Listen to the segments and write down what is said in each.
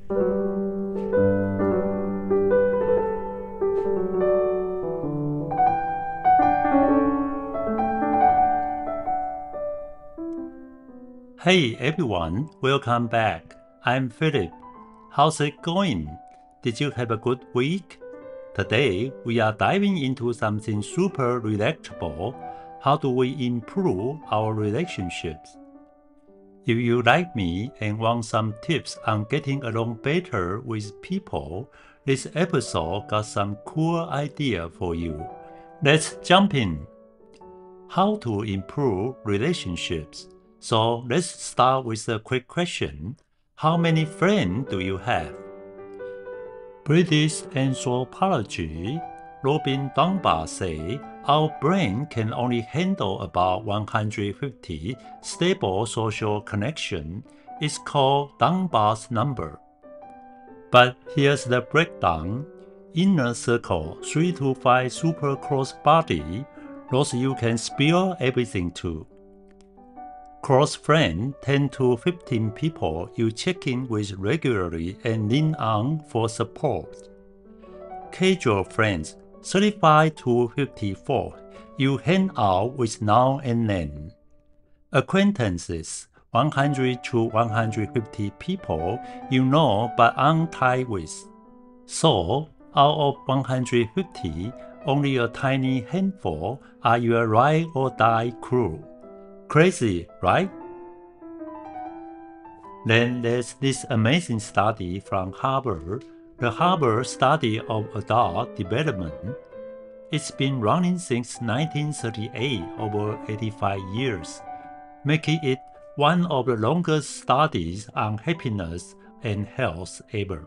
Hey everyone, welcome back. I'm Philip. How's it going? Did you have a good week? Today, we are diving into something super relatable. How do we improve our relationships? If you like me and want some tips on getting along better with people, this episode got some cool idea for you. Let's jump in. How to improve relationships? So let's start with a quick question. How many friends do you have? British anthropologist Robin Dunbar says our brain can only handle about 150 stable social connections. It's called Dunbar's number. But here's the breakdown. Inner circle, 3 to 5 super close buddies, those you can spill everything to. Close friends, 10 to 15 people you check in with regularly and lean on for support. Casual friends, 35 to 54, you hang out with now and then. Acquaintances, 100 to 150 people you know but aren't tied with. So, out of 150, only a tiny handful are your ride or die crew. Crazy, right? Then there's this amazing study from Harvard, the Harvard Study of Adult Development. It's been running since 1938, over 85 years, making it one of the longest studies on happiness and health ever.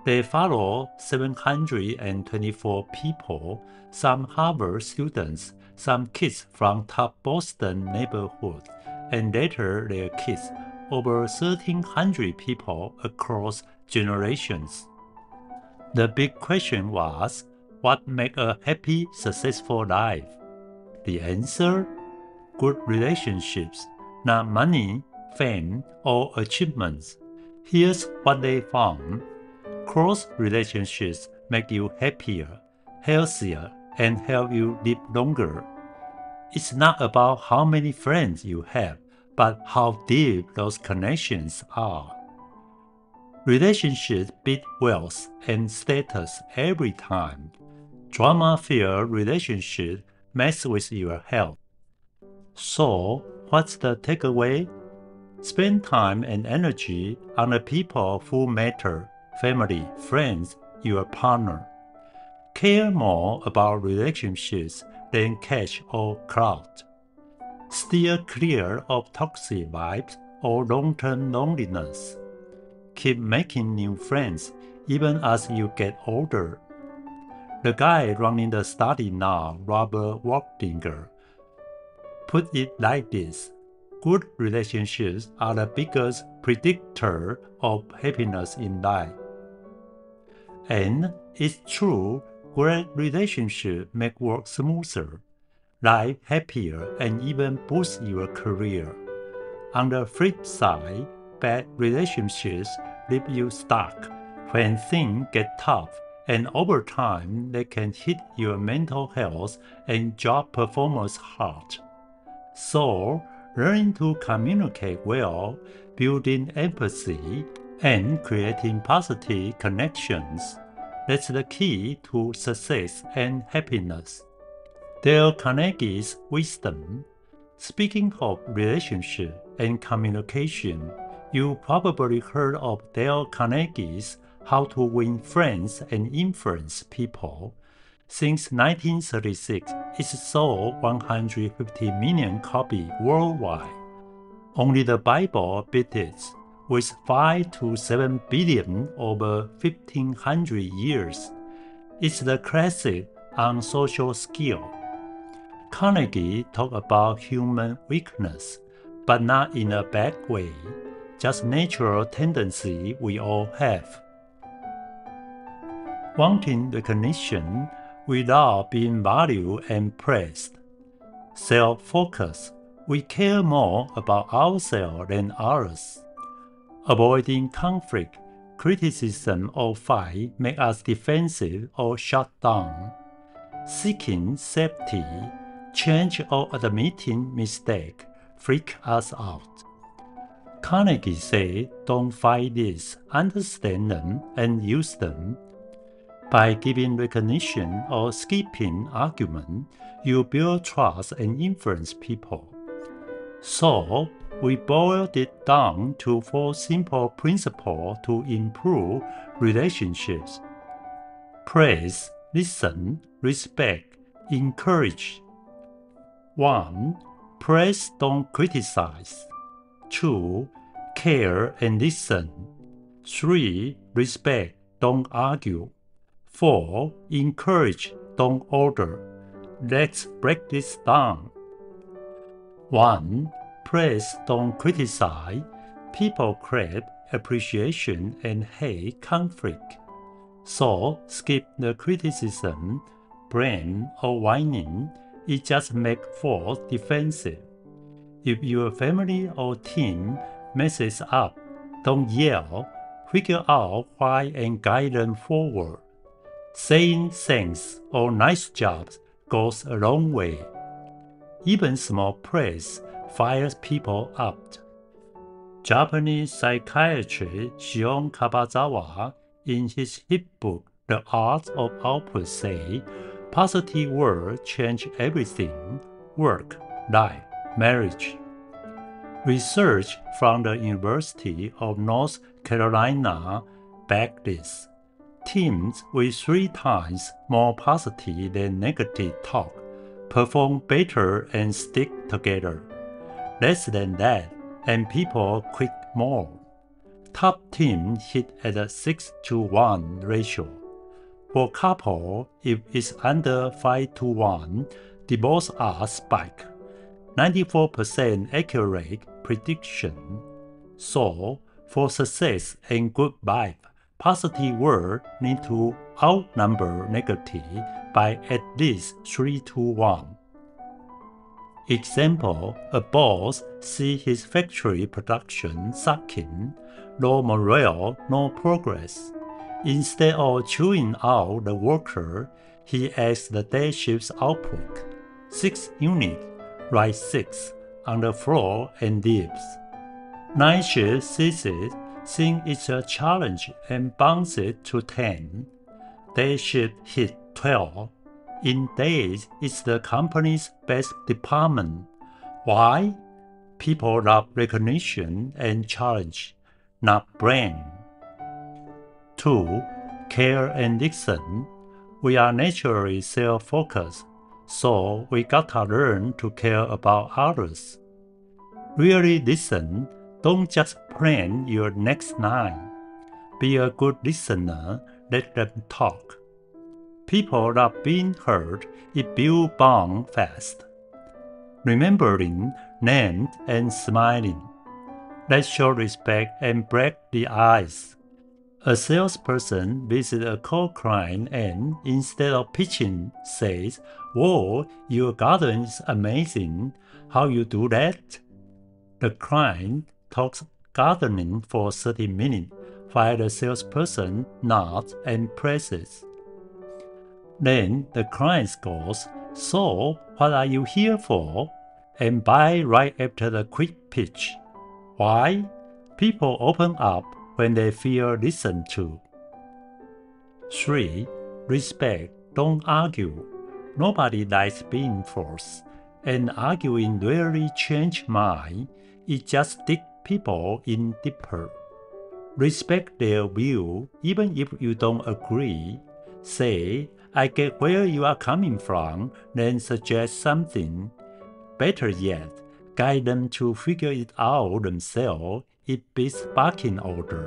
They follow 724 people, some Harvard students, some kids from top Boston neighborhoods, and later their kids, over 1,300 people across generations. The big question was, what makes a happy, successful life? The answer? Good relationships, not money, fame, or achievements. Here's what they found. Close relationships make you happier, healthier, and help you live longer. It's not about how many friends you have, but how deep those connections are. Relationships beat wealth and status every time. Drama-filled relationships mess with your health. So, what's the takeaway? Spend time and energy on the people who matter. Family, friends, your partner. Care more about relationships than cash or clout. Steer clear of toxic vibes or long-term loneliness. Keep making new friends even as you get older. The guy running the study now, Robert Waldinger, put it like this. Good relationships are the biggest predictor of happiness in life. And it's true, great relationships make work smoother, life happier, and even boost your career. On the flip side, bad relationships leave you stuck when things get tough, and over time they can hit your mental health and job performance hard. So, learning to communicate well, building empathy, and creating positive connections. That's the key to success and happiness. Dale Carnegie's wisdom. Speaking of relationship and communication, you probably heard of Dale Carnegie's How to Win Friends and Influence People. Since 1936, it's sold 150 million copies worldwide. Only the Bible beat it, with 5 to 7 billion over 1,500 years. It's the classic on social skill. Carnegie talked about human weakness, but not in a bad way, just natural tendency we all have. Wanting recognition without being valued and praised. Self-focus. We care more about ourselves than others. Avoiding conflict. criticism or fight make us defensive or shut down. Seeking safety, change or admitting mistake freak us out. Carnegie said, don't fight these, understand them and use them. By giving recognition or skipping argument, you build trust and influence people. So, we boiled it down to 4 simple principles to improve relationships. Praise, listen, respect, encourage. 1. Praise, don't criticize. 2. Care and listen. 3. Respect, don't argue. 4. Encourage, don't order. Let's break this down. 1. Praise, don't criticize. People crave appreciation and hate conflict. So, skip the criticism, blame, or whining. It just makes folks defensive. If your family or team messes up, don't yell. Figure out why and guide them forward. Saying thanks or nice job goes a long way. Even small praise fires people up. Japanese psychiatrist Shion Kabazawa, in his hit book The Art of Output, say, positive words change everything: work, life, marriage. Research from the University of North Carolina backed this. Teams with 3 times more positive than negative talk perform better and stick together. Less than that, and people quit more. Top team hit at a 6-to-1 ratio. For couple, if it's under 5-to-1, divorce odds spike. 94% accurate prediction. So, for success and good vibe, positive words need to outnumber negative by at least 3-to-1. Example, a boss sees his factory production sucking, low morale, no progress. Instead of chewing out the worker, he asks the day shift's output. 6 units, write 6 on the floor and leaves. Night shift sees it, thinks it's a challenge and bumps it to 10. Day shift hit 12. In days, it's the company's best department. Why? People love recognition and challenge, not blame. 2. Care and listen. We are naturally self-focused, so we gotta learn to care about others. Really listen, don't just plan your next line. Be a good listener, let them talk. People love being heard, it builds bonds fast. Remembering, named, and smiling. Let's show respect and break the ice. A salesperson visits a cold client and, instead of pitching, says, "Whoa, your garden is amazing. How you do that?" The client talks gardening for 30 minutes, while the salesperson nods and praises. Then the client goes, "So, what are you here for?" and buy right after the quick pitch. Why? People open up when they feel listened to. 3. Respect, don't argue. Nobody likes being forced, and arguing rarely changes minds. It just digs people in deeper. Respect their view, even if you don't agree. Say, "I get where you are coming from," then suggest something. Better yet, guide them to figure it out themselves. It beats barking order.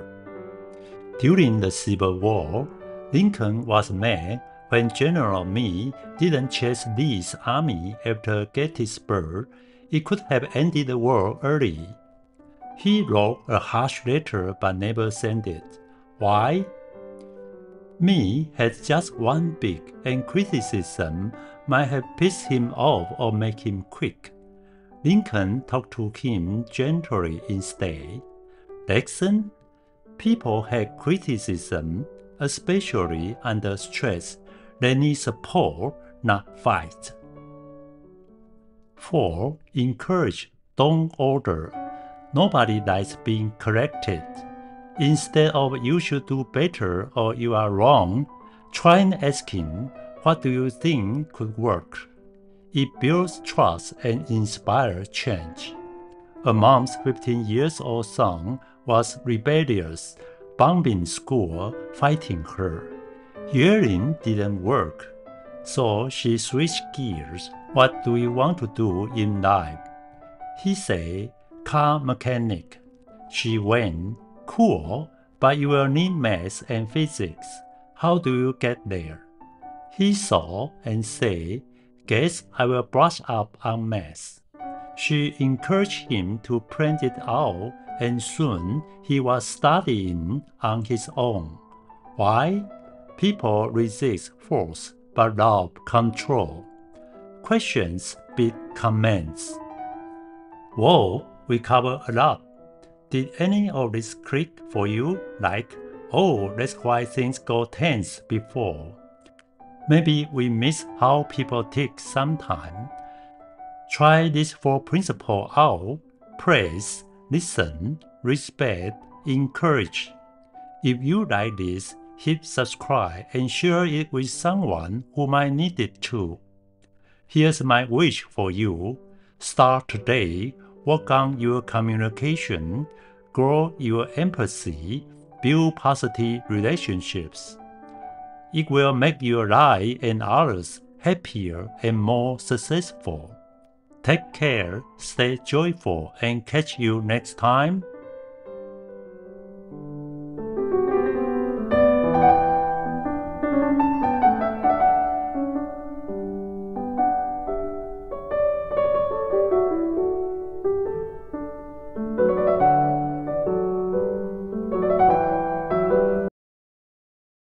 During the Civil War, Lincoln was mad when General Meade didn't chase Lee's army after Gettysburg. It could have ended the war early. He wrote a harsh letter but never sent it. Why? Meade had just one beak, and criticism might have pissed him off or made him quick. Lincoln talked to him gently instead. Lesson? People hate criticism, especially under stress. They need support, not fight. 4. Encourage, don't order. Nobody likes being corrected. Instead of "you should do better" or "you are wrong," try and ask him, "what do you think could work?" It builds trust and inspires change. A mom's 15-year-old son was rebellious, bumping school, fighting her. Yelling didn't work, so she switched gears. "What do you want to do in life?" He said, "car mechanic." She went, "Cool, but you will need math and physics. How do you get there?" He saw and said, "Guess I will brush up on math." She encouraged him to plan it out, and soon he was studying on his own. Why? People resist force but love control. Questions beat comments. Whoa, we covered a lot. Did any of this click for you? Like, "Oh, that's why things go tense before." Maybe we miss how people tick sometime. Try these 4 principles out: praise, listen, respect, encourage. If you like this, hit subscribe and share it with someone who might need it too. Here's my wish for you. Start today, work on your communication, grow your empathy, build positive relationships. It will make your life and others happier and more successful. Take care, stay joyful, and catch you next time.